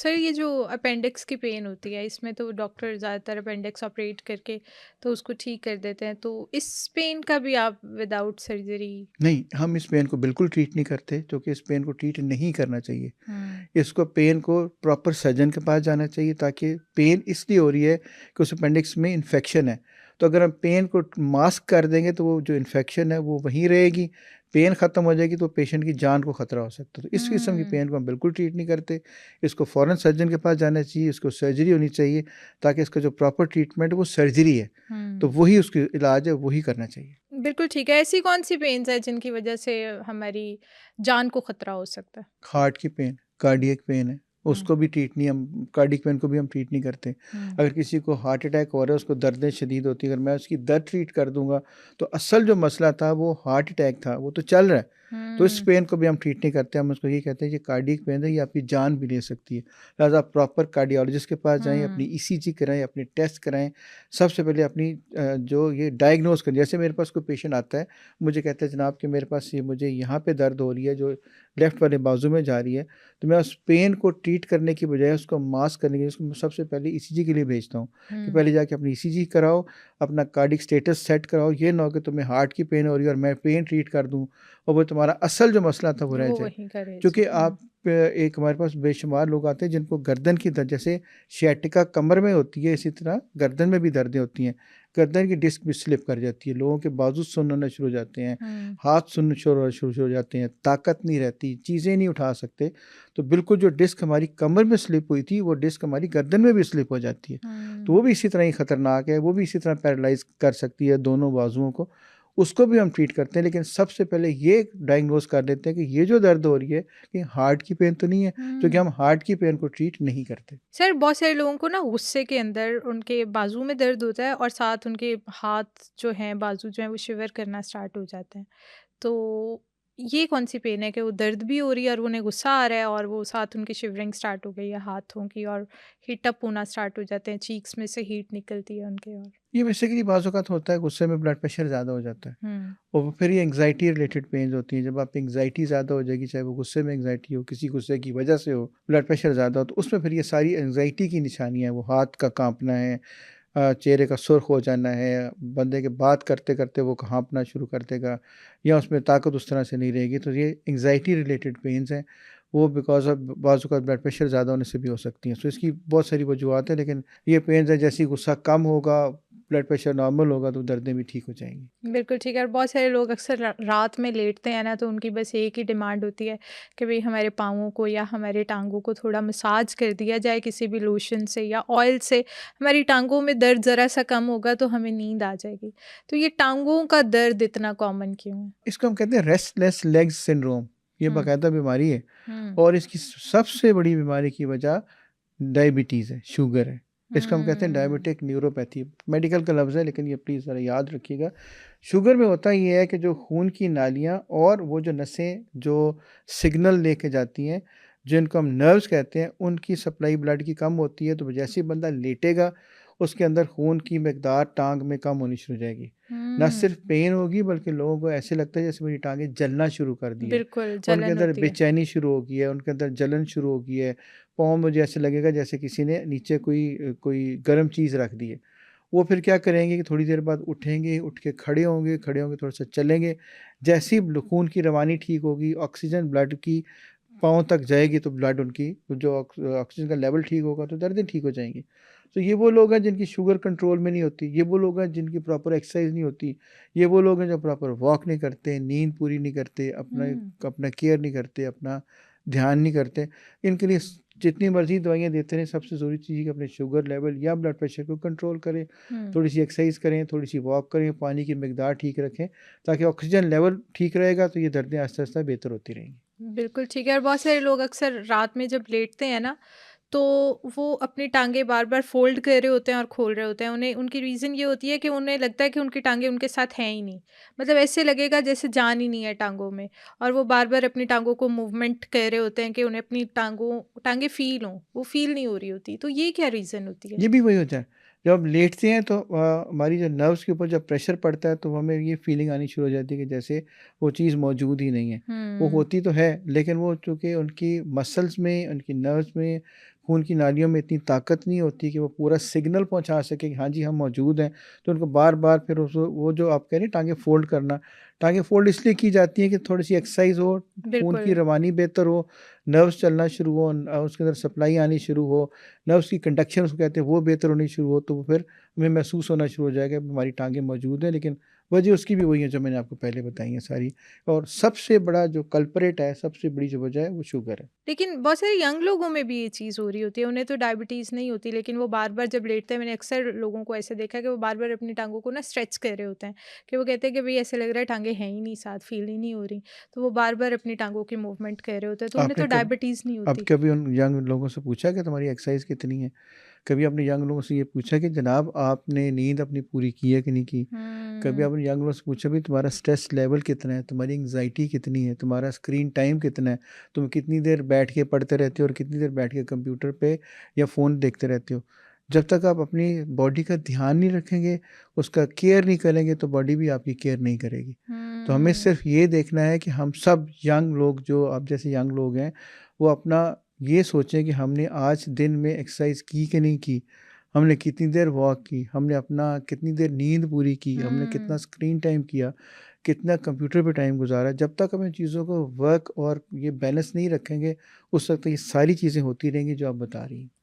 Sir ये जो appendix की पेन होती है इसमें तो डॉक्टर ज़्यादातर अपेंडिक्स ऑपरेट करके तो उसको ठीक कर देते हैं, तो इस पेन का भी आप विदाउट सर्जरी? नहीं, हम इस पेन को बिल्कुल ट्रीट नहीं करते, क्योंकि इस पेन को ट्रीट नहीं करना चाहिए। हुँ। इसको पेन को प्रॉपर सर्जन के पास जाना चाहिए, ताकि पेन इसलिए हो रही है कि उस अपेंडिक्स में इन्फेक्शन है। तो अगर हम पेन को मास्क कर देंगे तो वो जो इन्फेक्शन है वो वहीं रहेगी, पेन ख़त्म हो जाएगी तो पेशेंट की जान को ख़तरा हो सकता है। तो इस किस्म की हुँ। पेन को हम बिल्कुल ट्रीट नहीं करते। इसको फ़ौरन सर्जन के पास जाना चाहिए, इसको सर्जरी होनी चाहिए, ताकि इसका जो प्रॉपर ट्रीटमेंट है वो सर्जरी है। तो हुँ। वही उसकी इलाज है, वही करना चाहिए। बिल्कुल ठीक है। ऐसी कौन-सी पेन्स हैं जिनकी वज़ह से हमारी जान को खतरा हो सकता है? हार्ट की पेन, कार्डियक पेन है, हुँ। उसको भी ट्रीट नहीं, हम कार्डियक पेन को भी हम ट्रीट नहीं करते। हुँ। अगर किसी को हार्ट अटैक हो रहा है, उसको दर्दें शदीद होती है, अगर मैं उसकी दर्द ट्रीट कर दूँगा, तो असल जो मसला था वो हार्ट अटैक था, वो तो चल रहा है। तो इस हुँ। पेन को भी हम ट्रीट नहीं करते, हम उसको ये कहते हैं कि कार्डियक पेन है, ये आपकी जान भी ले सकती है। लिहाज़ा आप प्रॉपर कार्डियोलॉजिस्ट के पास जाएँ, अपनी हुँ। ईसीजी कराएँ, अपने टेस्ट कराएँ। सबसे पहले अपनी जो ये डायग्नोज़ करें। जैसे मेरे पास कोई पेशेंट आता है, मुझे कहता है जनाब कि मेरे पास ये मुझे यहाँ पे दर्द हो रही है, जो लेफ्ट वाले बाजू में जा रही है, तो मैं उस पेन को ट्रीट करने की बजाय उसको मास्क करने के लिए उसको सबसे पहले ईसीजी के लिए भेजता हूँ, कि हुँ। पहले जाके अपनी ईसीजी कराओ, अपना कार्डिक स्टेटस सेट कराओ। ये ना हो कि तुम्हें हार्ट की पेन हो रही है और मैं पेन ट्रीट कर दूँ और वो तुम्हारा असल जो मसला था वो रह वो जाए। वहीं का रह क्योंकि जाए। हुँ। आप एक हमारे पास बेशुमार लोग आते हैं जिनको गर्दन की दर्द, जैसे sciatica कमर में होती है, इसी तरह गर्दन में भी दर्दें होती हैं। गर्दन की डिस्क भी स्लिप कर जाती है, लोगों के बाजू सुन्नना शुरू हो जाते हैं, हुँ। हाथ सुन्न शुरू हो जाते हैं, ताकत नहीं रहती, चीज़ें नहीं उठा सकते। तो बिल्कुल जो डिस्क हमारी कमर में स्लिप हुई थी, वो डिस्क हमारी गर्दन में भी स्लिप हो जाती है। तो हुँ। वो भी इसी तरह ही खतरनाक है, वो भी इसी तरह पैरालाइज़ कर सकती है दोनों बाजुओं को। उसको भी हम ट्रीट करते हैं, लेकिन सबसे पहले ये डायग्नोज़ कर लेते हैं कि ये जो दर्द हो रही है, कहीं हार्ट की पेन तो नहीं है, क्योंकि हुँ। हम हार्ट की पेन को ट्रीट नहीं करते। सर बहुत सारे लोगों को ना गुस्से के अंदर उनके बाजू में दर्द होता है और साथ उनके हाथ जो हैं, बाजू जो हैं वो शिवर करना स्टार्ट हो जाते हैं। तो ये कौन-सी पेन है कि वो दर्द भी हो रही है और उन्हें गुस्सा आ रहा है और वो साथ उनकी शिवरिंग स्टार्ट हो गई है हाथों की और हीट अप होना स्टार्ट हो जाते हैं, चीक्स में से हीट निकलती है उनके और ये बेसिकली बाज़ औक़ात होता है, गुस्से में ब्लड प्रेशर ज़्यादा हो जाता है हुँ। और फिर ये एंग्ज़ायटी रिलेटेड पेन्स होती हैं। जब आप एंग्ज़ायटी ज़्यादा हो जाएगी, चाहे वो गुस्से में एंग्ज़ायटी हो, किसी गुस्से की वजह से हो, ब्लड प्रेशर ज़्यादा हो, तो उसमें फिर ये सारी एंग्ज़ायटी की निशानियाँ हैं। वो हाथ का काँपना है, चेहरे का सुर्ख हो जाना है, बंदे के बात करते-करते वो हाँफना शुरू कर देगा या उसमें ताकत उस तरह से नहीं रहेगी। तो ये एंग्ज़ायटी रिलेटेड पेन्स हैं, वो बिकॉज़ ऑफ़ बाज़ औक़ात ब्लड प्रेशर ज़्यादा होने से भी हो सकती हैं। सो इसकी बहुत सारी वजूहात हैं, लेकिन ये पेन्स हैं, जैसे ही गुस्सा कम होगा, ब्लड प्रेशर नॉर्मल होगा, तो दर्दें भी ठीक हो जाएँगी। बिल्कुल ठीक है। और बहुत सारे लोग अक्सर रात में लेटते हैं ना, तो उनकी बस एक ही डिमांड होती है कि भई हमारे पाँवों को या हमारे टाँगों को थोड़ा मसाज कर दिया जाए किसी भी लोशन से या ऑयल से। हमारी टाँगों में दर्द ज़रा-सा कम होगा तो हमें नींद आ जाएगी। तो ये टाँगों का दर्द इतना कॉमन क्यों है? इसको हम कहते हैं रेस्टलेस लेग्स सिंड्रोम। ये हुँ। बाकायदा बीमारी है हुँ। और इसकी सबसे बड़ी बीमारी की वजह डायबिटीज़ है, शुगर है। इसको हम कहते हैं हुँ। Diabetic neuropathy. मेडिकल का लफ्ज़ है, लेकिन ये प्लीज़ ज़रा याद रखिएगा। शुगर में होता ये है कि जो खून की नालियाँ और वो जो नसें जो सिग्नल लेके जाती हैं, जिनको हम नर्व्स कहते हैं, उनकी सप्लाई ब्लड की कम होती है। तो जैसे ही बंदा लेटेगा, उसके अंदर खून की मिकदार टाँग में कम होनी शुरू हो जाएगी। ना हुँ। सिर्फ पेन होगी, बल्कि लोगों को ऐसे लगता है जैसे मेरी टाँगें जलना शुरू कर दी है। बिल्कुल, उनके जलन अंदर होती है। बेचैनी शुरू हो गई है, उनके अंदर जलन शुरू हो गई है। पाँव में जैसे लगेगा जैसे किसी ने नीचे कोई गर्म चीज़ रख दी है। वो फिर क्या करेंगे कि थोड़ी देर बाद उठेंगे, उठ के खड़े होंगे, थोड़ा-सा चलेंगे। जैसे ही खून की रवानी ठीक होगी, ऑक्सीजन ब्लड की पाँव तक जाएगी, तो ब्लड उनकी जो ऑक्सीजन का लेवल ठीक होगा, तो दर्दें ठीक हो जाएँगी। तो ये वो लोग हैं जिनकी शुगर कंट्रोल में नहीं होती, ये वो लोग हैं जिनकी प्रॉपर एक्सरसाइज़ नहीं होती, ये वो लोग हैं जो प्रॉपर वॉक नहीं करते, नींद पूरी नहीं करते, अपना हुँ। अपना केयर नहीं करते, अपना ध्यान नहीं करते। इनके लिए जितनी मर्ज़ी दवाइयाँ देते रहें, सबसे ज़रूरी चीज़ है कि अपने शुगर लेवल या ब्लड प्रेशर को कंट्रोल करें, हुँ। थोड़ी-सी एक्सरसाइज़ करें, थोड़ी-सी वॉक करें, पानी की मिकदार ठीक रखें, ताकि ऑक्सीजन लेवल ठीक रहेगा, तो ये दर्दें आहिस्ता-आहिस्ता बेहतर होती रहेंगी। बिल्कुल ठीक है। और बहुत सारे लोग अक्सर रात में जब लेटते हैं ना, तो वो अपनी टाँगें बार-बार फ़ोल्ड कर रहे होते हैं और खोल रहे होते हैं। उन्हें उनकी रीज़न ये होती है कि उन्हें लगता है कि उनकी टाँगें उनके साथ हैं ही नहीं। मतलब ऐसे लगेगा जैसे जान ही नहीं है टाँगों में, और वो बार-बार अपनी टाँगों को मूवमेंट कर रहे होते हैं कि उन्हें अपनी टाँगें फ़ील हों, वो फ़ील नहीं हो रही होती। तो ये क्या रीज़न होती है? ये भी वही होता है। जब हम लेटते हैं तो हमारी जो नर्व्स के ऊपर जब प्रेशर पड़ता है, तो हमें ये फीलिंग आनी शुरू हो जाती है कि जैसे वो चीज़ मौजूद ही नहीं है। वो हुँ। होती तो है, लेकिन वो चूँकि उनकी मसल्स में, उनकी नर्व्स में खून की नालियों में इतनी ताकत नहीं होती कि वो पूरा सिग्नल पहुँचा सके कि हाँ जी, हम मौजूद हैं। तो उनको बार-बार फिर उस वो जो आप कह रहे हैं टाँगें फ़ोल्ड करना, टाँगें फ़ोल्ड इसलिए की जाती हैं कि थोड़ी-सी एक्सरसाइज़ हो, खून की बिल्कुल। रवानी बेहतर हो, नर्व्स चलना शुरू हो, उसके अंदर सप्लाई आनी शुरू हो, नर्व्स की कंडक्शन उसको कहते हैं वो बेहतर होनी शुरू हो, तो वो फिर हमें महसूस होना शुरू हो जाएगा कि हमारी टाँगें मौजूद हैं। लेकिन वजह उसकी भी वही है जो मैंने आपको पहले बताई हैं सारी। और सबसे बड़ा जो कल्प्रिट है, सबसे बड़ी जो वजह है वो शुगर है। लेकिन बहुत सारे यंग लोगों में भी ये चीज़ हो रही होती है, उन्हें तो डायबिटीज़ नहीं होती, लेकिन वो बार-बार जब लेटते हैं, मैंने अक्सर लोगों को ऐसे देखा है कि वो बार-बार अपनी टाँगों को ना स्ट्रेच कर रहे होते हैं, कि वो कहते हैं कि भई ऐसे लग रहा है टाँगें हैं ही नहीं साथ, फ़ील ही नहीं हो रही। तो वो बार-बार अपनी टाँगों की मूवमेंट कर रहे होते हैं, तो उन्हें आपने तो कब डायबिटीज़ नहीं अब होती। कभी उन यंग लोगों से पूछा कि तुम्हारी एक्सरसाइज़ कितनी है? कभी आपने यंग लोगों से ये पूछा कि जनाब आपने नींद अपनी पूरी की है कि नहीं की? कभी हुँ, आपने यंग लोगों से पूछा भी तुम्हारा स्ट्रेस लेवल कितना है? तुम्हारी एंग्ज़ायटी कितनी है? तुम्हारा स्क्रीन टाइम कितना है? तुम कितनी देर बैठ के पढ़ते रहते हो और कितनी देर बैठ के कंप्यूटर पे या फ़ोन देखते रहते हो? जब तक आप अपनी बॉडी का ध्यान नहीं रखेंगे, उसका केयर नहीं करेंगे तो बॉडी भी आपकी केयर नहीं करेगी। तो हमें हुँ, सिर्फ़ ये देखना है कि हम सब यंग लोग जो आप जैसे यंग लोग हैं, वो अपना ये सोचें कि हमने आज दिन में एक्सरसाइज की कि नहीं की, हमने कितनी देर वॉक की, हमने अपना कितनी देर नींद पूरी की, हमने कितना हुँ। स्क्रीन टाइम किया, कितना कंप्यूटर पे टाइम गुजारा। जब तक हम इन चीज़ों को वर्क और ये बैलेंस नहीं रखेंगे, उस वक़्त ये सारी चीज़ें होती रहेंगी जो आप बता रही हैं।